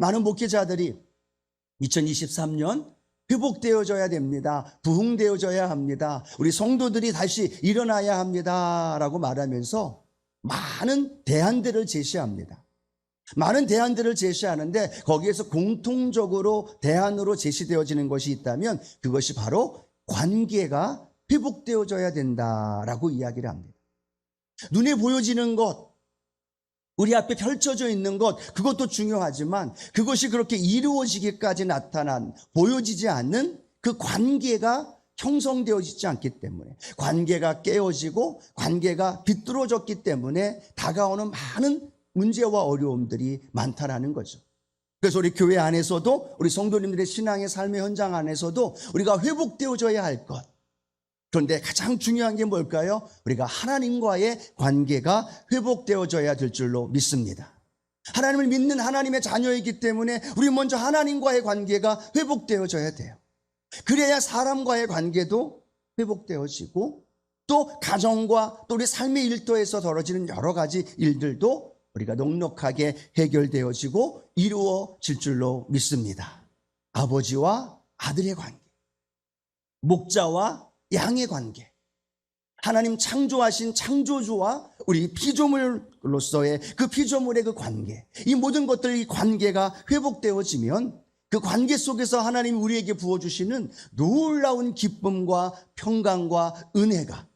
많은 목회자들이 2023년 회복되어져야 됩니다. 부흥되어져야 합니다. 우리 성도들이 다시 일어나야 합니다. 라고 말하면서 많은 대안들을 제시합니다. 많은 대안들을 제시하는데 거기에서 공통적으로 대안으로 제시되어지는 것이 있다면 그것이 바로 관계가 회복되어져야 된다라고 이야기를 합니다. 눈에 보여지는 것, 우리 앞에 펼쳐져 있는 것, 그것도 중요하지만 그것이 그렇게 이루어지기까지 보여지지 않는 그 관계가 형성되어지지 않기 때문에, 관계가 깨어지고 관계가 비뚤어졌기 때문에 다가오는 많은 문제와 어려움들이 많다라는 거죠. 그래서 우리 교회 안에서도, 우리 성도님들의 신앙의 삶의 현장 안에서도 우리가 회복되어져야 할 것, 그런데 가장 중요한 게 뭘까요? 우리가 하나님과의 관계가 회복되어져야 될 줄로 믿습니다. 하나님을 믿는 하나님의 자녀이기 때문에 우리 먼저 하나님과의 관계가 회복되어져야 돼요. 그래야 사람과의 관계도 회복되어지고 또 가정과 또 우리 삶의 일터에서 벌어지는 여러 가지 일들도 우리가 넉넉하게 해결되어지고 이루어질 줄로 믿습니다. 아버지와 아들의 관계, 목자와 양의 관계, 하나님 창조하신 창조주와 우리 피조물로서의 그 피조물의 그 관계, 이 모든 것들이 관계가 회복되어지면 그 관계 속에서 하나님이 우리에게 부어주시는 놀라운 기쁨과 평강과 은혜가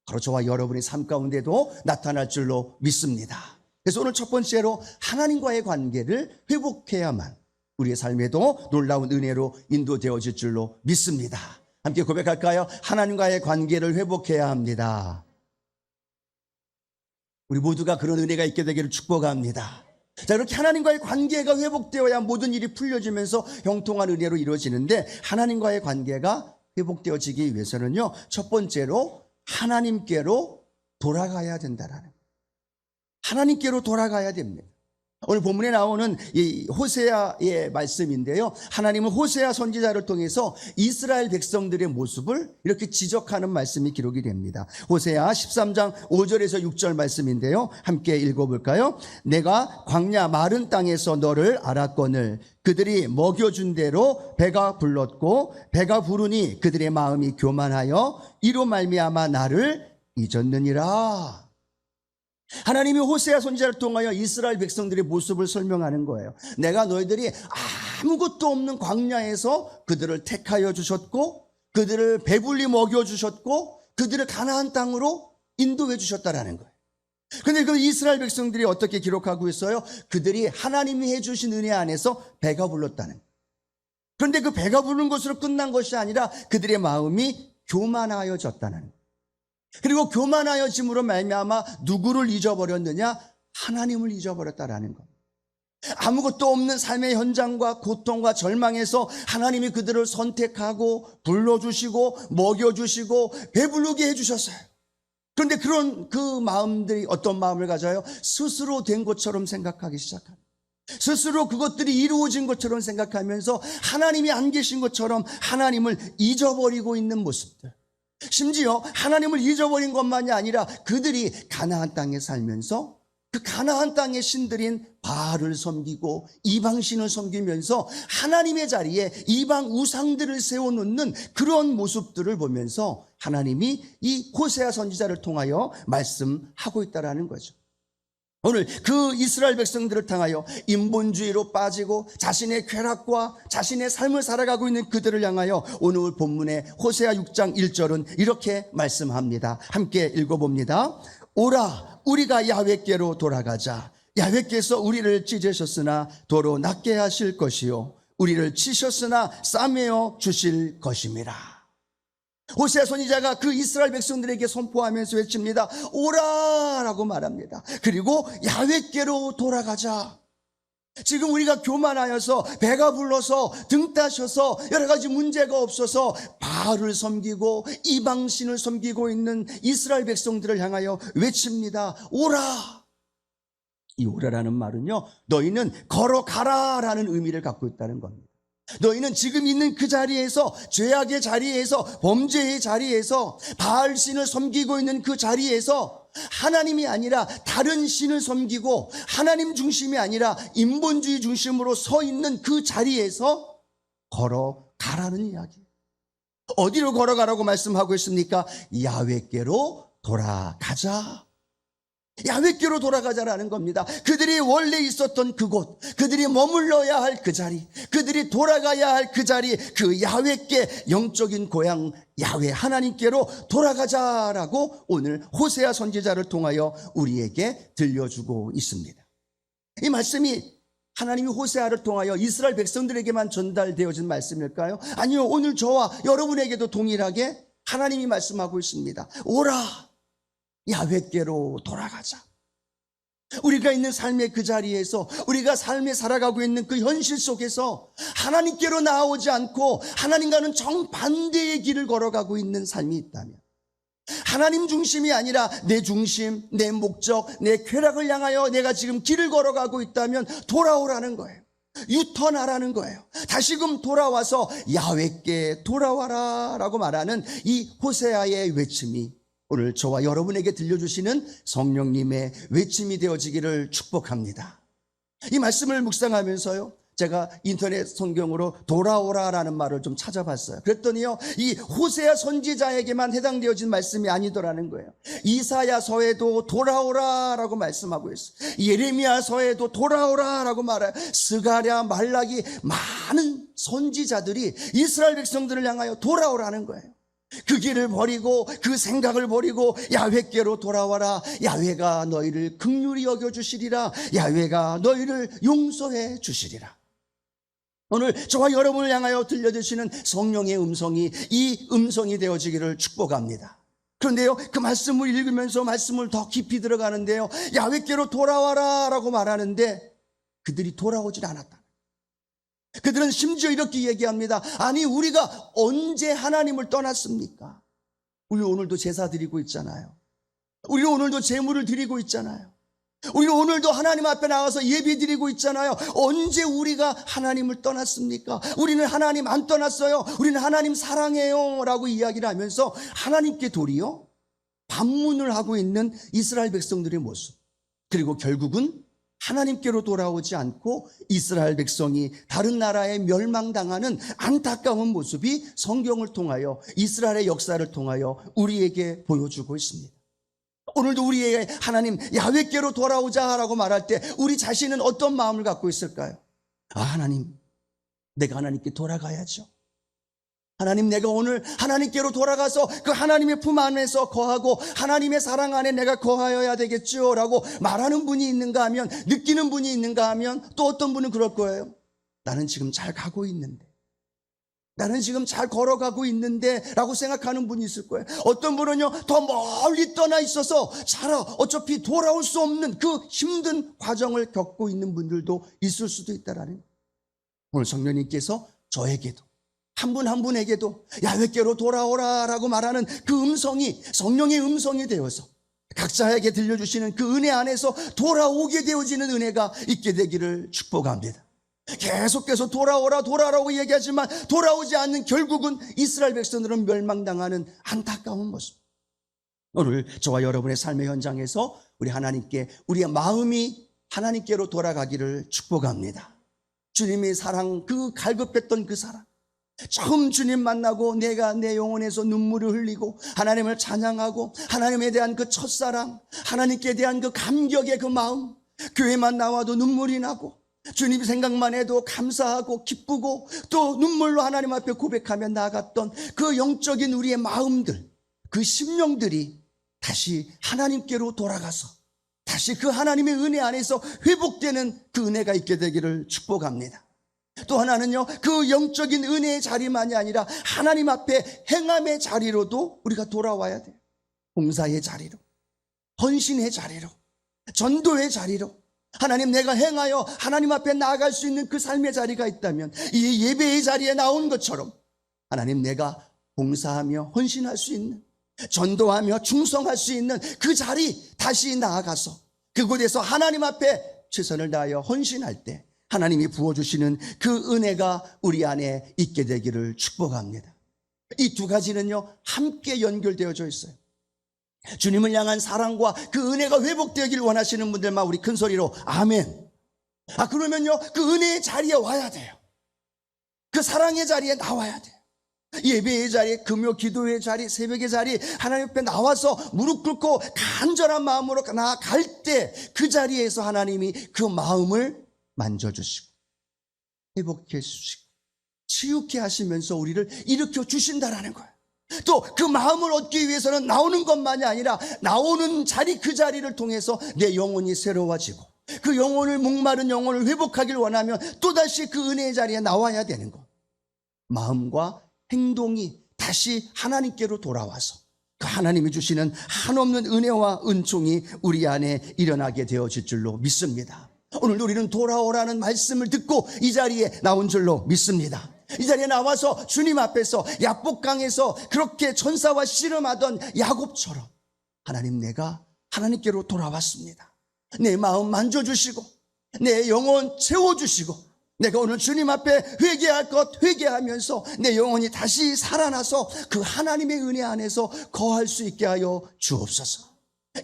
바로 저와 여러분의 삶 가운데도 나타날 줄로 믿습니다. 그래서 오늘 첫 번째로 하나님과의 관계를 회복해야만 우리의 삶에도 놀라운 은혜로 인도되어질 줄로 믿습니다. 함께 고백할까요? 하나님과의 관계를 회복해야 합니다. 우리 모두가 그런 은혜가 있게 되기를 축복합니다. 자, 이렇게 하나님과의 관계가 회복되어야 모든 일이 풀려지면서 형통한 은혜로 이루어지는데, 하나님과의 관계가 회복되어지기 위해서는요, 첫 번째로 하나님께로 돌아가야 된다라는 거예요. 하나님께로 돌아가야 됩니다. 오늘 본문에 나오는 이 호세아의 말씀인데요, 하나님은 호세아 선지자를 통해서 이스라엘 백성들의 모습을 이렇게 지적하는 말씀이 기록이 됩니다. 호세아 13장 5절에서 6절 말씀인데요, 함께 읽어볼까요? 내가 광야 마른 땅에서 너를 알았거늘 그들이 먹여준 대로 배가 불렀고 배가 부르니 그들의 마음이 교만하여 이로 말미암아 나를 잊었느니라. 하나님이 호세아 선지자를 통하여 이스라엘 백성들의 모습을 설명하는 거예요. 내가 너희들이 아무것도 없는 광야에서 그들을 택하여 주셨고 그들을 배불리 먹여주셨고 그들을 가나안 땅으로 인도해 주셨다라는 거예요. 그런데 그 이스라엘 백성들이 어떻게 기록하고 있어요? 그들이 하나님이 해주신 은혜 안에서 배가 불렀다는 거예요. 그런데 그 배가 부른 것으로 끝난 것이 아니라 그들의 마음이 교만하여졌다는 거예요. 그리고 교만하여짐으로 말미암아 누구를 잊어버렸느냐? 하나님을 잊어버렸다라는 겁니다. 아무것도 없는 삶의 현장과 고통과 절망에서 하나님이 그들을 선택하고 불러주시고 먹여주시고 배부르게 해주셨어요. 그런데 그런 그 마음들이 어떤 마음을 가져요? 스스로 된 것처럼 생각하기 시작합니다. 스스로 그것들이 이루어진 것처럼 생각하면서 하나님이 안 계신 것처럼 하나님을 잊어버리고 있는 모습들, 심지어 하나님을 잊어버린 것만이 아니라 그들이 가나안 땅에 살면서 그 가나안 땅의 신들인 바알을 섬기고 이방신을 섬기면서 하나님의 자리에 이방 우상들을 세워놓는 그런 모습들을 보면서 하나님이 이 호세아 선지자를 통하여 말씀하고 있다는 거죠. 오늘 그 이스라엘 백성들을 향하여 인본주의로 빠지고 자신의 쾌락과 자신의 삶을 살아가고 있는 그들을 향하여 오늘 본문의 호세아 6장 1절은 이렇게 말씀합니다. 함께 읽어봅니다. 오라 우리가 야훼께로 돌아가자. 야훼께서 우리를 찢으셨으나 도로 낫게 하실 것이요 우리를 치셨으나 싸매어 주실 것임이라. 호세아 선지자가 그 이스라엘 백성들에게 선포하면서 외칩니다. 오라라고 말합니다. 그리고 야훼께로 돌아가자. 지금 우리가 교만하여서 배가 불러서 등 따셔서 여러 가지 문제가 없어서 바알을 섬기고 이방신을 섬기고 있는 이스라엘 백성들을 향하여 외칩니다. 오라. 이 오라라는 말은요, 너희는 걸어가라라는 의미를 갖고 있다는 겁니다. 너희는 지금 있는 그 자리에서, 죄악의 자리에서, 범죄의 자리에서, 바알 신을 섬기고 있는 그 자리에서 하나님이 아니라 다른 신을 섬기고 하나님 중심이 아니라 인본주의 중심으로 서 있는 그 자리에서 걸어가라는 이야기. 어디로 걸어가라고 말씀하고 있습니까? 야훼께로 돌아가자. 야훼께로 돌아가자라는 겁니다. 그들이 원래 있었던 그곳, 그들이 머물러야 할 그 자리, 그들이 돌아가야 할 그 자리, 그 야훼께, 영적인 고향 야훼 하나님께로 돌아가자라고 오늘 호세아 선지자를 통하여 우리에게 들려주고 있습니다. 이 말씀이 하나님이 호세아를 통하여 이스라엘 백성들에게만 전달되어진 말씀일까요? 아니요, 오늘 저와 여러분에게도 동일하게 하나님이 말씀하고 있습니다. 오라, 야훼께로 돌아가자. 우리가 있는 삶의 그 자리에서, 우리가 삶에 살아가고 있는 그 현실 속에서 하나님께로 나아오지 않고 하나님과는 정반대의 길을 걸어가고 있는 삶이 있다면, 하나님 중심이 아니라 내 중심, 내 목적, 내 쾌락을 향하여 내가 지금 길을 걸어가고 있다면 돌아오라는 거예요. 유턴하라는 거예요. 다시금 돌아와서 야훼께 돌아와라 라고 말하는 이 호세아의 외침이 오늘 저와 여러분에게 들려주시는 성령님의 외침이 되어지기를 축복합니다. 이 말씀을 묵상하면서요, 제가 인터넷 성경으로 돌아오라라는 말을 좀 찾아봤어요. 그랬더니요, 이 호세아 선지자에게만 해당되어진 말씀이 아니더라는 거예요. 이사야서에도 돌아오라라고 말씀하고 있어요. 예레미야서에도 돌아오라라고 말해요. 스가랴, 말라기, 많은 선지자들이 이스라엘 백성들을 향하여 돌아오라는 거예요. 그 길을 버리고 그 생각을 버리고 야훼께로 돌아와라. 야훼가 너희를 긍휼히 여겨주시리라. 야훼가 너희를 용서해 주시리라. 오늘 저와 여러분을 향하여 들려주시는 성령의 음성이 이 음성이 되어지기를 축복합니다. 그런데요, 그 말씀을 읽으면서 말씀을 더 깊이 들어가는데요, 야훼께로 돌아와라 라고 말하는데 그들이 돌아오질 않았다. 그들은 심지어 이렇게 얘기합니다. 아니, 우리가 언제 하나님을 떠났습니까? 우리 오늘도 제사 드리고 있잖아요. 우리 오늘도 제물을 드리고 있잖아요. 우리 오늘도 하나님 앞에 나가서 예배 드리고 있잖아요. 언제 우리가 하나님을 떠났습니까? 우리는 하나님 안 떠났어요. 우리는 하나님 사랑해요 라고 이야기를 하면서 하나님께 도리어 반문을 하고 있는 이스라엘 백성들의 모습, 그리고 결국은 하나님께로 돌아오지 않고 이스라엘 백성이 다른 나라에 멸망당하는 안타까운 모습이 성경을 통하여, 이스라엘의 역사를 통하여 우리에게 보여주고 있습니다. 오늘도 우리에게 하나님 야훼께로 돌아오자라고 말할 때 우리 자신은 어떤 마음을 갖고 있을까요? 아, 하나님, 내가 하나님께 돌아가야죠. 하나님, 내가 오늘 하나님께로 돌아가서 그 하나님의 품 안에서 거하고 하나님의 사랑 안에 내가 거하여야 되겠죠 라고 말하는 분이 있는가 하면, 느끼는 분이 있는가 하면, 또 어떤 분은 그럴 거예요. 나는 지금 잘 가고 있는데, 나는 지금 잘 걸어가고 있는데 라고 생각하는 분이 있을 거예요. 어떤 분은요, 더 멀리 떠나 있어서 어차피 돌아올 수 없는 그 힘든 과정을 겪고 있는 분들도 있을 수도 있다라는 거예요. 오늘 성령님께서 저에게도, 한 분 한 분에게도 야훼께로 돌아오라라고 말하는 그 음성이 성령의 음성이 되어서 각자에게 들려주시는 그 은혜 안에서 돌아오게 되어지는 은혜가 있게 되기를 축복합니다. 계속해서 돌아오라고 얘기하지만 돌아오지 않는, 결국은 이스라엘 백성들은 멸망당하는 안타까운 모습. 오늘 저와 여러분의 삶의 현장에서 우리 하나님께, 우리의 마음이 하나님께로 돌아가기를 축복합니다. 주님의 사랑, 그 갈급했던 그 사랑, 처음 주님 만나고 내가 내 영혼에서 눈물을 흘리고 하나님을 찬양하고 하나님에 대한 그 첫사랑, 하나님께 대한 그 감격의 그 마음, 교회만 나와도 눈물이 나고 주님 생각만 해도 감사하고 기쁘고 또 눈물로 하나님 앞에 고백하며 나아갔던 그 영적인 우리의 마음들, 그 심령들이 다시 하나님께로 돌아가서 다시 그 하나님의 은혜 안에서 회복되는 그 은혜가 있게 되기를 축복합니다. 또 하나는요, 그 영적인 은혜의 자리만이 아니라 하나님 앞에 행함의 자리로도 우리가 돌아와야 돼요. 봉사의 자리로, 헌신의 자리로, 전도의 자리로. 하나님, 내가 행하여 하나님 앞에 나아갈 수 있는 그 삶의 자리가 있다면 이 예배의 자리에 나온 것처럼 하나님, 내가 봉사하며 헌신할 수 있는, 전도하며 충성할 수 있는 그 자리 다시 나아가서 그곳에서 하나님 앞에 최선을 다하여 헌신할 때 하나님이 부어주시는 그 은혜가 우리 안에 있게 되기를 축복합니다. 이 두 가지는요, 함께 연결되어져 있어요. 주님을 향한 사랑과 그 은혜가 회복되길 원하시는 분들만 우리 큰 소리로 아멘. 그러면요, 그 은혜의 자리에 와야 돼요. 그 사랑의 자리에 나와야 돼요. 예배의 자리, 금요 기도의 자리, 새벽의 자리, 하나님 앞에 나와서 무릎 꿇고 간절한 마음으로 나아갈 때 그 자리에서 하나님이 그 마음을 만져주시고 회복해 주시고 치유케 하시면서 우리를 일으켜 주신다라는 거예요. 또 그 마음을 얻기 위해서는 나오는 것만이 아니라 나오는 자리, 그 자리를 통해서 내 영혼이 새로워지고 그 영혼을, 목마른 영혼을 회복하길 원하면 또다시 그 은혜의 자리에 나와야 되는 것. 마음과 행동이 다시 하나님께로 돌아와서 그 하나님이 주시는 한없는 은혜와 은총이 우리 안에 일어나게 되어질 줄로 믿습니다. 오늘 우리는 돌아오라는 말씀을 듣고 이 자리에 나온 줄로 믿습니다. 이 자리에 나와서 주님 앞에서 야복강에서 그렇게 천사와 씨름하던 야곱처럼 하나님, 내가 하나님께로 돌아왔습니다. 내 마음 만져주시고 내 영혼 채워주시고 내가 오늘 주님 앞에 회개할 것 회개하면서 내 영혼이 다시 살아나서 그 하나님의 은혜 안에서 거할 수 있게 하여 주옵소서.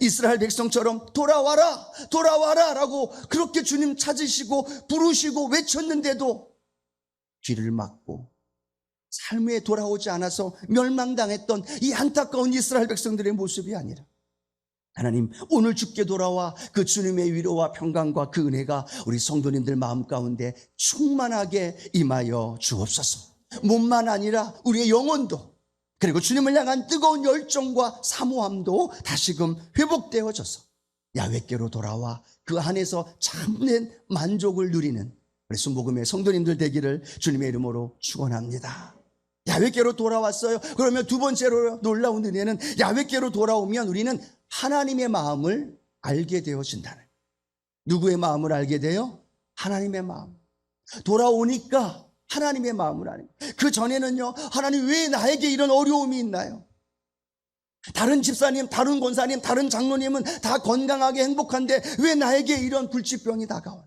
이스라엘 백성처럼 돌아와라 돌아와라 라고 그렇게 주님 찾으시고 부르시고 외쳤는데도 귀를 막고 삶에 돌아오지 않아서 멸망당했던 이 안타까운 이스라엘 백성들의 모습이 아니라 하나님, 오늘 주께 돌아와 그 주님의 위로와 평강과 그 은혜가 우리 성도님들 마음 가운데 충만하게 임하여 주옵소서. 몸만 아니라 우리의 영혼도, 그리고 주님을 향한 뜨거운 열정과 사모함도 다시금 회복되어져서 야훼께로 돌아와 그 안에서 참된 만족을 누리는 우리 순복음의 성도님들 되기를 주님의 이름으로 축원합니다. 야훼께로 돌아왔어요. 그러면 두 번째로 놀라운 은혜는 야훼께로 돌아오면 우리는 하나님의 마음을 알게 되어진다는 거예요. 누구의 마음을 알게 돼요? 하나님의 마음. 돌아오니까 하나님의 마음을 아는 거예요. 그 전에는요, 하나님 왜 나에게 이런 어려움이 있나요? 다른 집사님, 다른 권사님, 다른 장로님은 다 건강하게 행복한데 왜 나에게 이런 불치병이 다가오나?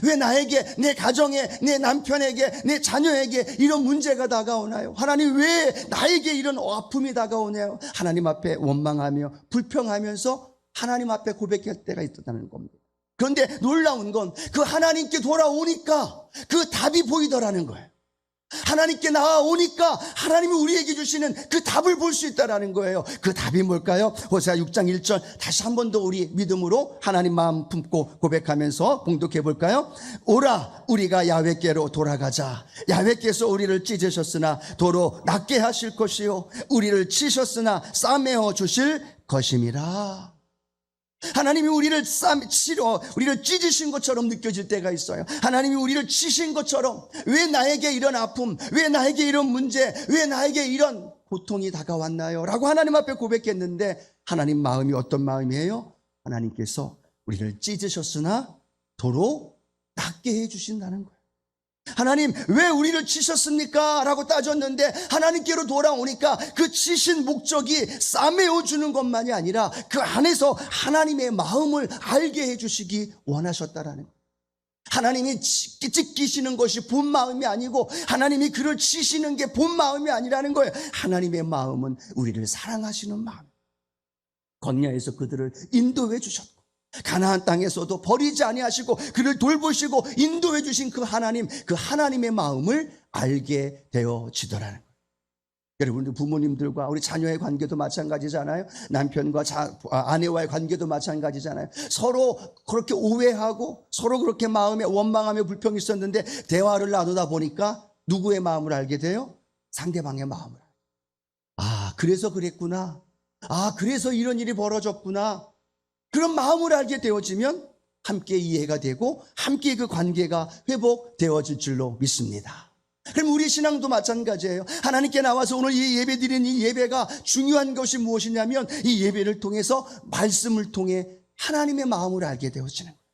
왜 나에게, 내 가정에, 내 남편에게, 내 자녀에게 이런 문제가 다가오나요? 하나님 왜 나에게 이런 아픔이 다가오나요? 하나님 앞에 원망하며 불평하면서 하나님 앞에 고백할 때가 있었다는 겁니다. 그런데 놀라운 건 그 하나님께 돌아오니까 그 답이 보이더라는 거예요. 하나님께 나아오니까 하나님이 우리에게 주시는 그 답을 볼 수 있다는 거예요. 그 답이 뭘까요? 호세아 6장 1절 다시 한 번 더 우리 믿음으로 하나님 마음 품고 고백하면서 봉독해 볼까요? 오라 우리가 야훼께로 돌아가자. 야훼께서 우리를 찢으셨으나 도로 낫게 하실 것이요 우리를 치셨으나 싸매어 주실 것임이라. 하나님이 우리를 우리를 찢으신 것처럼 느껴질 때가 있어요. 하나님이 우리를 치신 것처럼 왜 나에게 이런 아픔, 왜 나에게 이런 문제, 왜 나에게 이런 고통이 다가왔나요? 라고 하나님 앞에 고백했는데 하나님 마음이 어떤 마음이에요? 하나님께서 우리를 찢으셨으나 도로 낫게 해주신다는 거예요. 하나님 왜 우리를 치셨습니까? 라고 따졌는데 하나님께로 돌아오니까 그 치신 목적이 싸매어주는 것만이 아니라 그 안에서 하나님의 마음을 알게 해주시기 원하셨다라는 거예요. 하나님이 찢기시는 것이 본 마음이 아니고 하나님이 그를 치시는 게 본 마음이 아니라는 거예요. 하나님의 마음은 우리를 사랑하시는 마음. 광야에서 그들을 인도해 주셨고 가나안 땅에서도 버리지 아니하시고 그를 돌보시고 인도해 주신 그 하나님, 그 하나님의 마음을 알게 되어지더라는 거예요. 여러분들 부모님들과 우리 자녀의 관계도 마찬가지잖아요. 남편과 아내와의 관계도 마찬가지잖아요. 서로 그렇게 오해하고 서로 그렇게 마음에 원망하며 불평이 있었는데 대화를 나누다 보니까 누구의 마음을 알게 돼요? 상대방의 마음을. 그래서 그랬구나. 그래서 이런 일이 벌어졌구나. 그런 마음을 알게 되어지면 함께 이해가 되고 함께 그 관계가 회복되어질 줄로 믿습니다. 그럼 우리 신앙도 마찬가지예요. 하나님께 나와서 오늘 이 예배 드리는 이 예배가 중요한 것이 무엇이냐면 이 예배를 통해서 말씀을 통해 하나님의 마음을 알게 되어지는 거예요.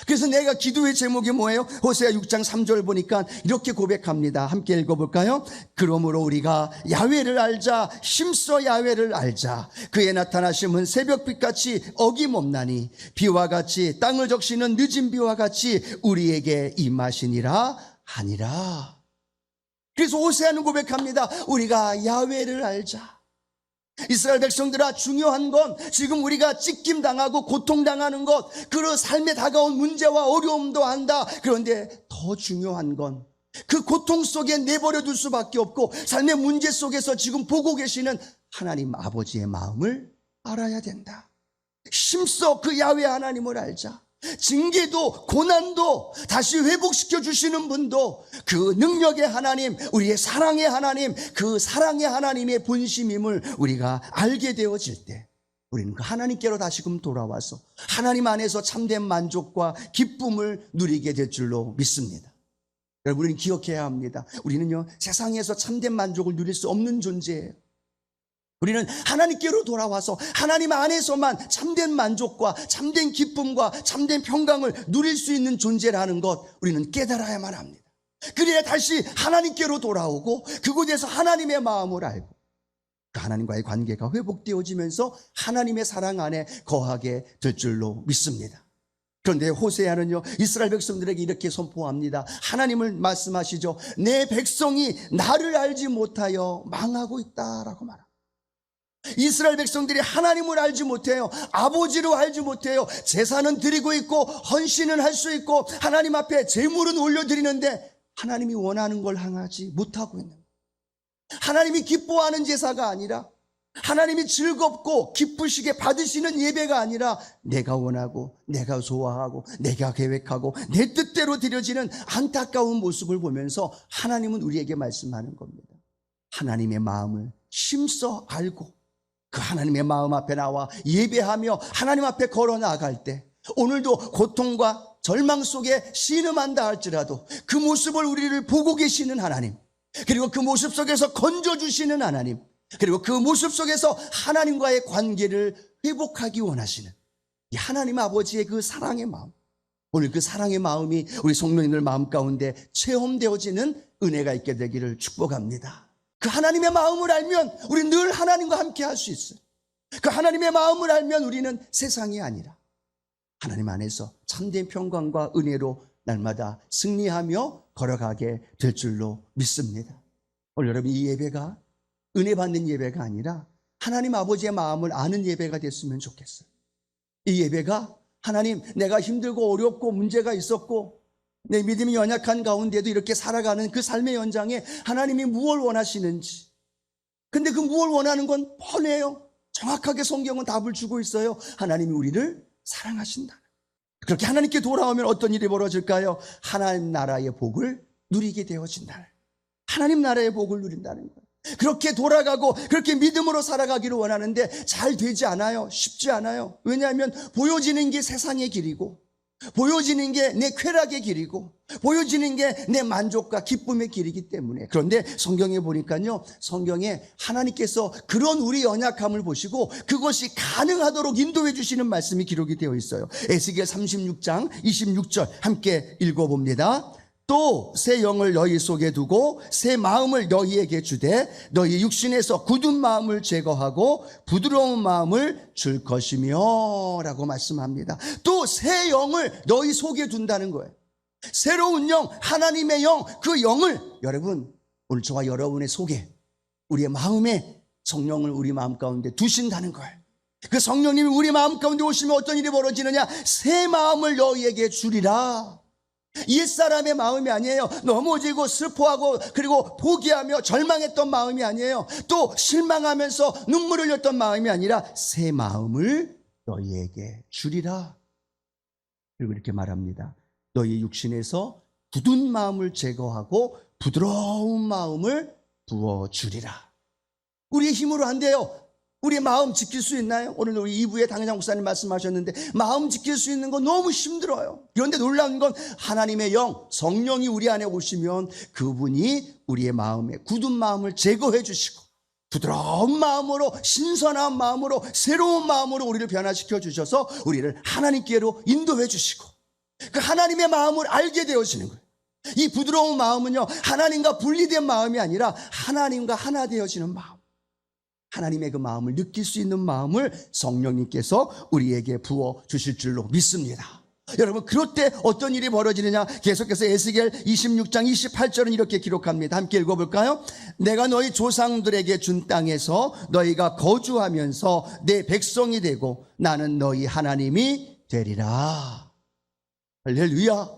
그래서 내가 기도의 제목이 뭐예요? 호세아 6장 3절 보니까 이렇게 고백합니다. 함께 읽어볼까요? 그러므로 우리가 야훼를 알자, 힘써 야훼를 알자. 그의 나타나심은 새벽빛같이 어김없나니 비와 같이 땅을 적시는 늦은 비와 같이 우리에게 임하시니라 하니라. 그래서 호세아는 고백합니다. 우리가 야훼를 알자. 이스라엘 백성들아, 중요한 건 지금 우리가 찢김당하고 고통당하는 것, 그 삶에 다가온 문제와 어려움도 안다. 그런데 더 중요한 건 그 고통 속에 내버려 둘 수밖에 없고 삶의 문제 속에서 지금 보고 계시는 하나님 아버지의 마음을 알아야 된다. 힘써 그 야훼 하나님을 알자. 징계도 고난도 다시 회복시켜 주시는 분도 그 능력의 하나님, 우리의 사랑의 하나님, 그 사랑의 하나님의 본심임을 우리가 알게 되어질 때 우리는 그 하나님께로 다시금 돌아와서 하나님 안에서 참된 만족과 기쁨을 누리게 될 줄로 믿습니다. 여러분, 우리는 기억해야 합니다. 우리는요, 세상에서 참된 만족을 누릴 수 없는 존재예요. 우리는 하나님께로 돌아와서 하나님 안에서만 참된 만족과 참된 기쁨과 참된 평강을 누릴 수 있는 존재라는 것, 우리는 깨달아야만 합니다. 그래야 다시 하나님께로 돌아오고 그곳에서 하나님의 마음을 알고 그 하나님과의 관계가 회복되어지면서 하나님의 사랑 안에 거하게 될 줄로 믿습니다. 그런데 호세아는요, 이스라엘 백성들에게 이렇게 선포합니다. 하나님을 말씀하시죠. 내 백성이 나를 알지 못하여 망하고 있다라고 말합니다. 이스라엘 백성들이 하나님을 알지 못해요. 아버지로 알지 못해요. 제사는 드리고 있고 헌신은 할 수 있고 하나님 앞에 제물은 올려드리는데 하나님이 원하는 걸 향하지 못하고 있는 거예요. 하나님이 기뻐하는 제사가 아니라, 하나님이 즐겁고 기쁘시게 받으시는 예배가 아니라 내가 원하고 내가 좋아하고 내가 계획하고 내 뜻대로 드려지는 안타까운 모습을 보면서 하나님은 우리에게 말씀하는 겁니다. 하나님의 마음을 힘써 알고 그 하나님의 마음 앞에 나와 예배하며 하나님 앞에 걸어 나아갈 때, 오늘도 고통과 절망 속에 신음한다 할지라도 그 모습을 우리를 보고 계시는 하나님, 그리고 그 모습 속에서 건져주시는 하나님, 그리고 그 모습 속에서 하나님과의 관계를 회복하기 원하시는 이 하나님 아버지의 그 사랑의 마음, 오늘 그 사랑의 마음이 우리 성도님들 마음 가운데 체험되어지는 은혜가 있게 되기를 축복합니다. 그 하나님의 마음을 알면 우리 늘 하나님과 함께 할 수 있어요. 그 하나님의 마음을 알면 우리는 세상이 아니라 하나님 안에서 참된 평강과 은혜로 날마다 승리하며 걸어가게 될 줄로 믿습니다. 오늘 여러분, 이 예배가 은혜 받는 예배가 아니라 하나님 아버지의 마음을 아는 예배가 됐으면 좋겠어요. 이 예배가 하나님, 내가 힘들고 어렵고 문제가 있었고 내 믿음이 연약한 가운데도 이렇게 살아가는 그 삶의 연장에 하나님이 무엇을 원하시는지, 근데 그 무엇을 원하는 건 뻔해요. 정확하게 성경은 답을 주고 있어요. 하나님이 우리를 사랑하신다. 그렇게 하나님께 돌아오면 어떤 일이 벌어질까요? 하나님 나라의 복을 누리게 되어진다. 하나님 나라의 복을 누린다는 거예요. 그렇게 돌아가고 그렇게 믿음으로 살아가기를 원하는데 잘 되지 않아요. 쉽지 않아요. 왜냐하면 보여지는 게 세상의 길이고, 보여지는 게 내 쾌락의 길이고, 보여지는 게 내 만족과 기쁨의 길이기 때문에. 그런데 성경에 보니까요, 성경에 하나님께서 그런 우리 연약함을 보시고 그것이 가능하도록 인도해 주시는 말씀이 기록이 되어 있어요. 에스겔 36장 26절 함께 읽어봅니다. 또 새 영을 너희 속에 두고 새 마음을 너희에게 주되 너희 육신에서 굳은 마음을 제거하고 부드러운 마음을 줄 것이며 라고 말씀합니다. 또 새 영을 너희 속에 둔다는 거예요. 새로운 영, 하나님의 영, 그 영을 여러분, 오늘 저와 여러분의 속에, 우리의 마음에 성령을 우리 마음 가운데 두신다는 거예요. 그 성령님이 우리 마음 가운데 오시면 어떤 일이 벌어지느냐? 새 마음을 너희에게 주리라. 옛사람의 마음이 아니에요. 넘어지고 슬퍼하고 그리고 포기하며 절망했던 마음이 아니에요. 또 실망하면서 눈물 흘렸던 마음이 아니라 새 마음을 너희에게 주리라. 그리고 이렇게 말합니다. 너희 육신에서 굳은 마음을 제거하고 부드러운 마음을 부어주리라. 우리의 힘으로 안 돼요. 우리의 마음 지킬 수 있나요? 오늘 우리 2부에 당회장 목사님 말씀하셨는데 마음 지킬 수 있는 건 너무 힘들어요. 그런데 놀라운 건 하나님의 영, 성령이 우리 안에 오시면 그분이 우리의 마음에 굳은 마음을 제거해 주시고 부드러운 마음으로, 신선한 마음으로, 새로운 마음으로 우리를 변화시켜 주셔서 우리를 하나님께로 인도해 주시고 그 하나님의 마음을 알게 되어지는 거예요. 이 부드러운 마음은요, 하나님과 분리된 마음이 아니라 하나님과 하나 되어지는 마음. 하나님의 그 마음을 느낄 수 있는 마음을 성령님께서 우리에게 부어 주실 줄로 믿습니다. 여러분, 그럴 때 어떤 일이 벌어지느냐? 계속해서 에스겔 26장 28절은 이렇게 기록합니다. 함께 읽어볼까요? 내가 너희 조상들에게 준 땅에서 너희가 거주하면서 내 백성이 되고 나는 너희 하나님이 되리라. 할렐루야.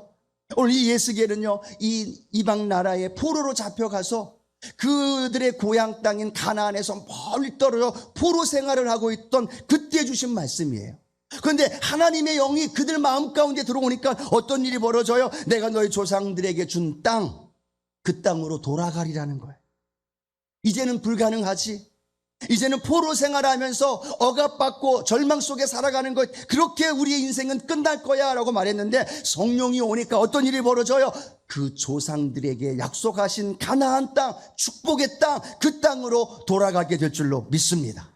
오늘 이 에스겔은요, 이 이방 나라의 포로로 잡혀가서 그들의 고향 땅인 가나안에서 멀리 떨어져 포로 생활을 하고 있던 그때 주신 말씀이에요. 그런데 하나님의 영이 그들 마음 가운데 들어오니까 어떤 일이 벌어져요? 내가 너희 조상들에게 준 땅, 그 땅으로 돌아가리라는 거예요. 이제는 불가능하지. 이제는 포로 생활하면서 억압받고 절망 속에 살아가는 것, 그렇게 우리의 인생은 끝날 거야 라고 말했는데, 성령이 오니까 어떤 일이 벌어져요? 그 조상들에게 약속하신 가나안 땅, 축복의 땅, 그 땅으로 돌아가게 될 줄로 믿습니다.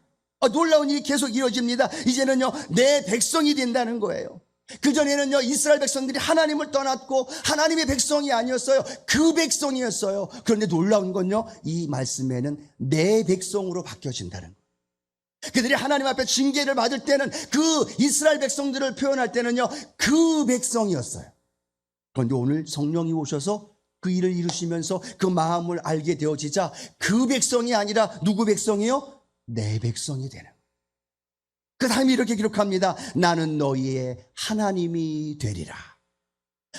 놀라운 일이 계속 이어집니다. 이제는요, 내 백성이 된다는 거예요. 그전에는요, 이스라엘 백성들이 하나님을 떠났고 하나님의 백성이 아니었어요. 그 백성이었어요. 그런데 놀라운 건요, 이 말씀에는 내 백성으로 바뀌어진다는 거예요. 그들이 하나님 앞에 징계를 받을 때는 그 이스라엘 백성들을 표현할 때는요, 그 백성이었어요. 그런데 오늘 성령이 오셔서 그 일을 이루시면서 그 마음을 알게 되어지자 그 백성이 아니라 누구 백성이요? 내 백성이 되는 거예요. 그 다음에 이렇게 기록합니다. 나는 너희의 하나님이 되리라.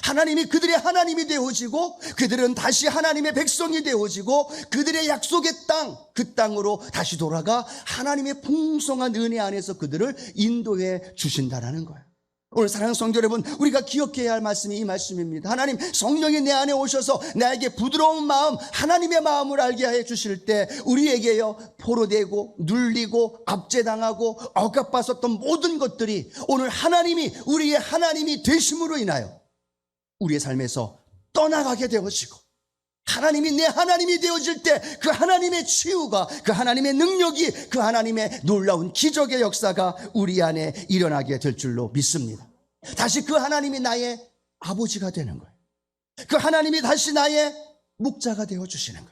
하나님이 그들의 하나님이 되어지고 그들은 다시 하나님의 백성이 되어지고 그들의 약속의 땅, 그 땅으로 다시 돌아가 하나님의 풍성한 은혜 안에서 그들을 인도해 주신다라는 거예요. 오늘 사랑하는 성도 여러분, 우리가 기억해야 할 말씀이 이 말씀입니다. 하나님, 성령이 내 안에 오셔서 나에게 부드러운 마음, 하나님의 마음을 알게 해 주실 때 우리에게요, 포로되고 눌리고 압제당하고 억압받았던 모든 것들이 오늘 하나님이 우리의 하나님이 되심으로 인하여 우리의 삶에서 떠나가게 되어지고, 하나님이 내 하나님이 되어질 때 그 하나님의 치유가, 그 하나님의 능력이, 그 하나님의 놀라운 기적의 역사가 우리 안에 일어나게 될 줄로 믿습니다. 다시 그 하나님이 나의 아버지가 되는 거예요. 그 하나님이 다시 나의 목자가 되어주시는 거예요.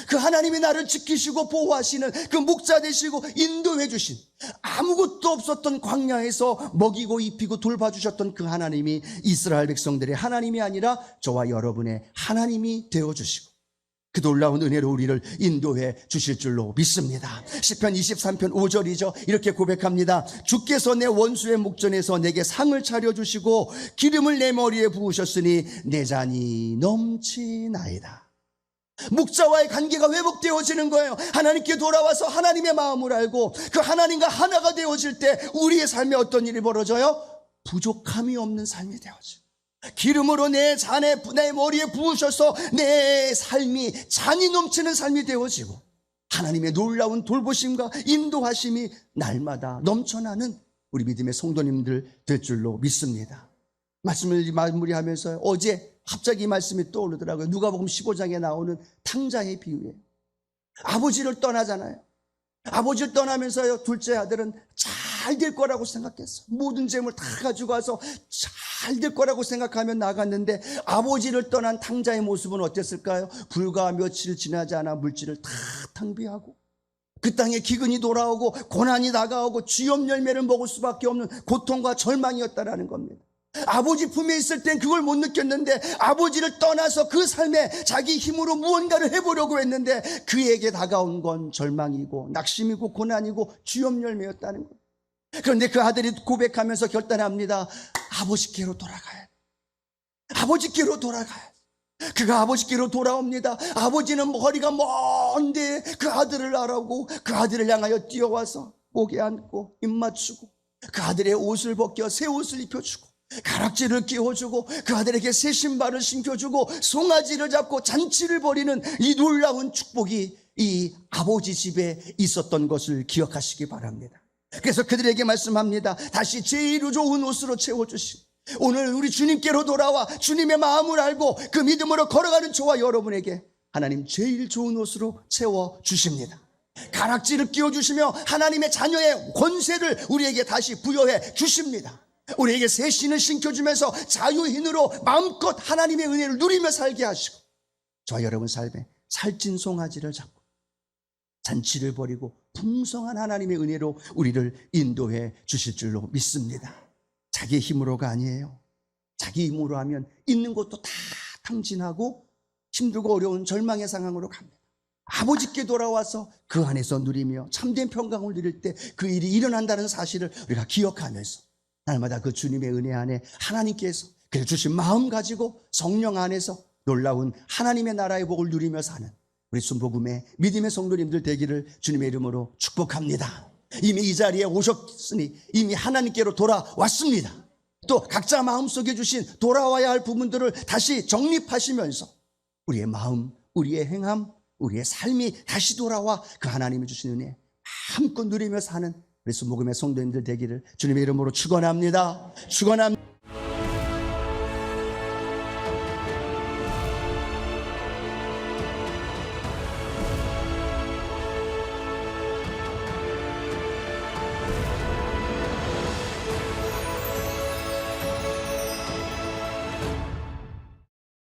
그 하나님이 나를 지키시고 보호하시는 그 목자 되시고 인도해 주신, 아무것도 없었던 광야에서 먹이고 입히고 돌봐주셨던 그 하나님이 이스라엘 백성들의 하나님이 아니라 저와 여러분의 하나님이 되어주시고 그 놀라운 은혜로 우리를 인도해 주실 줄로 믿습니다. 시편 23편 5절이죠. 이렇게 고백합니다. 주께서 내 원수의 목전에서 내게 상을 차려주시고 기름을 내 머리에 부으셨으니 내 잔이 넘치나이다. 목자와의 관계가 회복되어지는 거예요. 하나님께 돌아와서 하나님의 마음을 알고 그 하나님과 하나가 되어질 때 우리의 삶에 어떤 일이 벌어져요? 부족함이 없는 삶이 되어져요. 기름으로 내 잔에, 내 머리에 부으셔서 내 삶이 잔이 넘치는 삶이 되어지고 하나님의 놀라운 돌보심과 인도하심이 날마다 넘쳐나는 우리 믿음의 성도님들 될 줄로 믿습니다. 말씀을 마무리하면서 어제 갑자기 이 말씀이 떠오르더라고요. 누가복음 15장에 나오는 탕자의 비유예요. 아버지를 떠나잖아요. 아버지를 떠나면서요, 둘째 아들은 잘 될 거라고 생각했어. 모든 재물 다 가지고 와서 잘 될 거라고 생각하면 나갔는데 아버지를 떠난 탕자의 모습은 어땠을까요? 불과 며칠 지나지 않아 물질을 다 탕비하고 그 땅에 기근이 돌아오고 고난이 다가오고 쥐염 열매를 먹을 수밖에 없는 고통과 절망이었다라는 겁니다. 아버지 품에 있을 땐 그걸 못 느꼈는데 아버지를 떠나서 그 삶에 자기 힘으로 무언가를 해보려고 했는데 그에게 다가온 건 절망이고 낙심이고 고난이고 쥐염 열매였다는 거예요. 그런데 그 아들이 고백하면서 결단합니다. 아버지께로 돌아가야 돼. 아버지께로 돌아가야 돼. 그가 아버지께로 돌아옵니다. 아버지는 머리가 먼데 그 아들을 알아보고 그 아들을 향하여 뛰어와서 목에 안고 입 맞추고 그 아들의 옷을 벗겨 새 옷을 입혀주고 가락지를 끼워주고 그 아들에게 새 신발을 신겨주고 송아지를 잡고 잔치를 벌이는 이 놀라운 축복이 이 아버지 집에 있었던 것을 기억하시기 바랍니다. 그래서 그들에게 말씀합니다. 다시 제일 좋은 옷으로 채워주시고 오늘 우리 주님께로 돌아와 주님의 마음을 알고 그 믿음으로 걸어가는 저와 여러분에게 하나님 제일 좋은 옷으로 채워주십니다. 가락지를 끼워주시며 하나님의 자녀의 권세를 우리에게 다시 부여해 주십니다. 우리에게 새 신을 신겨주면서 자유인으로 마음껏 하나님의 은혜를 누리며 살게 하시고, 저와 여러분 삶에 살찐 송아지를 잡고 잔치를 벌이고 풍성한 하나님의 은혜로 우리를 인도해 주실 줄로 믿습니다. 자기의 힘으로가 아니에요. 자기 힘으로 하면 있는 것도 다 탕진하고 힘들고 어려운 절망의 상황으로 갑니다. 아버지께 돌아와서 그 안에서 누리며 참된 평강을 누릴 때 그 일이 일어난다는 사실을 우리가 기억하면서 날마다 그 주님의 은혜 안에 하나님께서 그래 주신 마음 가지고 성령 안에서 놀라운 하나님의 나라의 복을 누리며 사는 우리 순복음의 믿음의 성도님들 되기를 주님의 이름으로 축복합니다. 이미 이 자리에 오셨으니 이미 하나님께로 돌아왔습니다. 또 각자 마음속에 주신 돌아와야 할 부분들을 다시 정립하시면서 우리의 마음, 우리의 행함, 우리의 삶이 다시 돌아와 그 하나님이 주신 은혜 마음껏 누리며 사는 우리 순복음의 성도님들 되기를 주님의 이름으로 축원합니다. 축원합니다.